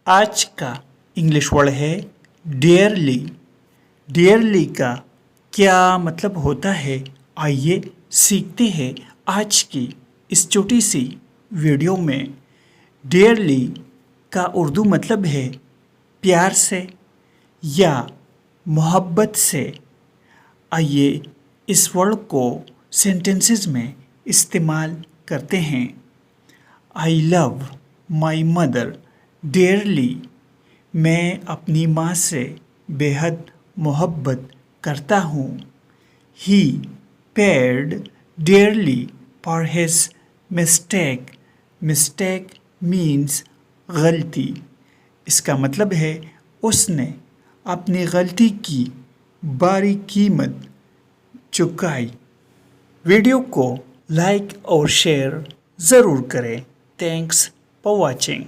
आज का English word है डियरली। डियरली का क्या मतलब होता है, आइए सीखते हैं आज की इस छोटी सी वीडियो में। डियरली का उर्दू मतलब है प्यार से या मोहब्बत से। आइए इस वर्ड को सेंटेंसेस में इस्तेमाल करते हैं। I love my mother dearly. मैं अपनी माँ से बेहद मोहब्बत करता हूँ। He paid dearly for his mistake. Mistake means गलती। इसका मतलब है उसने अपनी गलती की भारी कीमत चुकाई। वीडियो को लाइक और शेयर ज़रूर करें। Thanks for watching.